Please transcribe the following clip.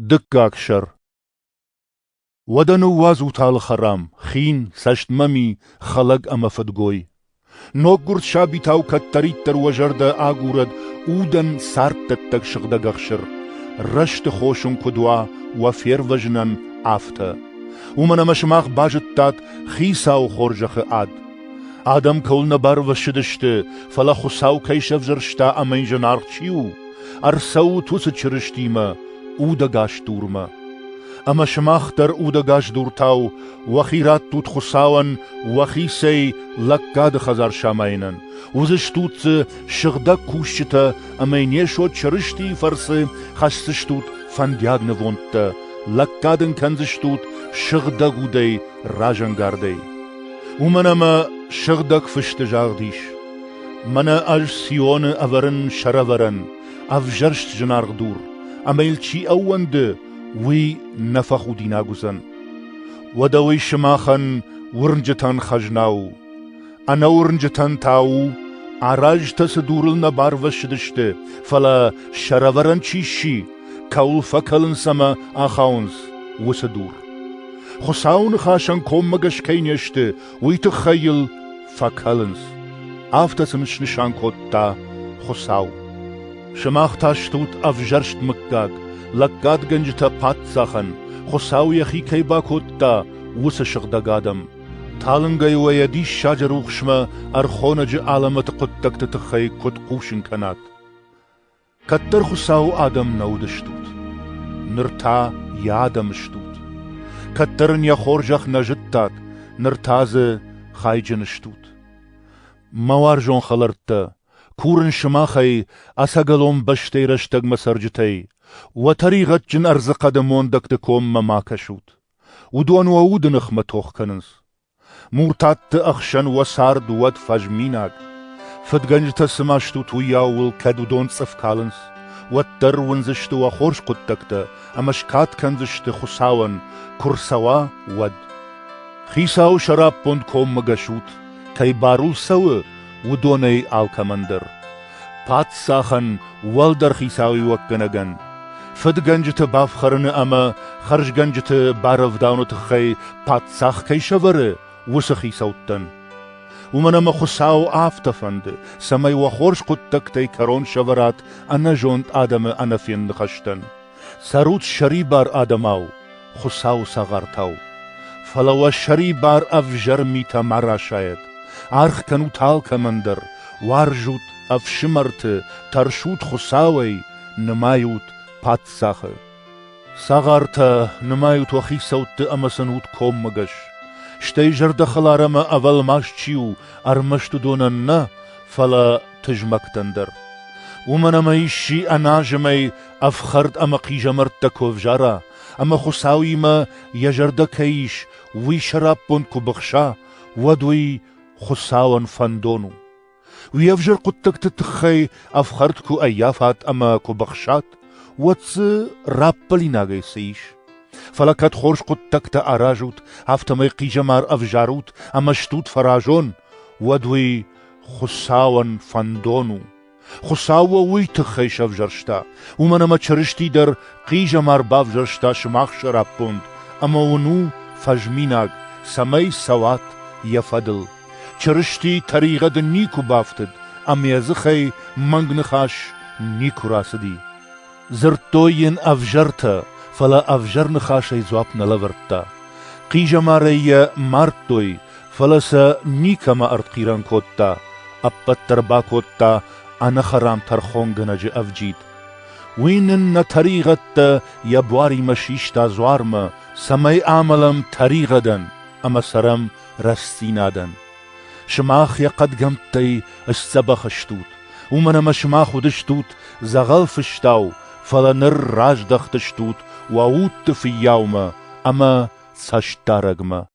دكاكشر ودنو وازو تال خرام خين سشت ممي خلق اما فدگوي نوگرد شابي تاو كتريت تر وجرد آگورد اودن سارت تك شغد گخشر رشت خوشن كدوا وفير وجنن آفتا ومن مشماخ باجت تات خيساو خورجخ آد آدم كول نبار وشدشت فلا خساو كيشف جرشتا امين جنار چيو ارسو توس چرشتيما اودگاش دورما اما شماخ در اودگاش دورتاو وخيرات توت خساون وخيسي لكاد خزار شامينن وزش توت شغدا كوشتا امين يشو چرشتي فرس خشتش توت فندياگ نوونت لكادن كنزش توت شغدا گودي راجن گاردي ومنما شغدك فشت جاغديش منا اج سيون اورن شرورن افجرشت جنارغ دور اميل چي اوند وي نفخو ديناغوزن ودوي شماخن ورنجتان خجناو انا ورنجتان تاو عراج تسدورلنا بار وشدشت فلا شرورن چيشي كول فكلن سما اخاونز وسدور خساون خاشن كوم مگش كينيشت ويتخيل فكلنز افتسمش نشان كوتا خساو شماخ تاشتوت افجرشت مكاگ لقاد گنجتا پات ساخن خساو يخي كيبا كوتا وس شغدگادم تالنگي ويدي شاجروخ شما ارخونج عالمت قدتك تتخي كت قوشن كنات كتر خساو آدم نودشتوت نرتا يادم شتوت كترن يا خورجخ نجتات نرتاز خايجن شتوت موارجون خلرتا كورن شماخي اساقلوم بشتي رشتگ مسرجتي وطريقة جن ارز قدمون دكتكوم مماكشوت ودون وود نخمة توخ كننز مورتات اخشن وسارد ود فجميناك فدگنج تسماشتوت وياول كدو دون صفكالنز وتر ونزشت وخورش قدتكتا امشكات كنزشت خساون كرسوا ود خيساو شراب بوند كوم مگشوت كي بارول سو ودوني آلكمندر پات ساخن والدر خيساوي وكنگن فدگنجت بافخرن اما خرجگنجت بارف داونو تخي پات ساخ كي شوره وس خيساوتن ومنما خساو آفتفند سمي وخورش قدتك تي كرون شورات انا جونت آدم انا فين نخشتن سروت شريبار آدماو خساو ساغرتاو فلو شريبار افجر ميتا مرا شايد عرخ كانو تال كمندر وارجوت افشمرت ترشوت خساوي نمايوت پات ساخه ساغرت نمايوت وخي سوت امسنوت كوم مگش شتي جرد خلارما اول ماش چيو ارمشت دونن فلا تجمك تندر ومنما يشي اناجمي افخرت اما قيجمرت تكوف جارا اما خساوي ما يجرد كيش وي شراب بونكو بخشا ودوي خساون فندونو ويفجر قدتك تتخي افخرتكو ايافات اما كو بخشات واتس رابلي ناغي سيش فلكت خورش قدتك تاراجوت هفتمي قيجمار افجاروت اما شتوت فراجون ودوي خساون فندونو خساو وي تخي شفجرشتا ومنما چرشتي در قيجمار بافجرشتا شماخ شراب بوند اما ونو فجميناغ سمي سوات يفدل چرشتي طريقة نيكو بافتد ام يزخي منگنخاش نيكو راسدي زرتوين افجرتا فلا افجر نخاشي زواب نلورتا قيجا ماري مارتوي فلسا نيكا ما ارد قيران كوتا ابت تربا كوتا انا خرام ترخون گنج افجيد وينن طريقة يبواري مشيشتا زوارما سمي عملم طريقة اما سرم رستينادن شماخ يقد قمتي السبخ شتوت ومنما شماخ ودشتوت زغل فشتاو فلا نر راج دخت شتوت ووت في يوم اما سشتارغما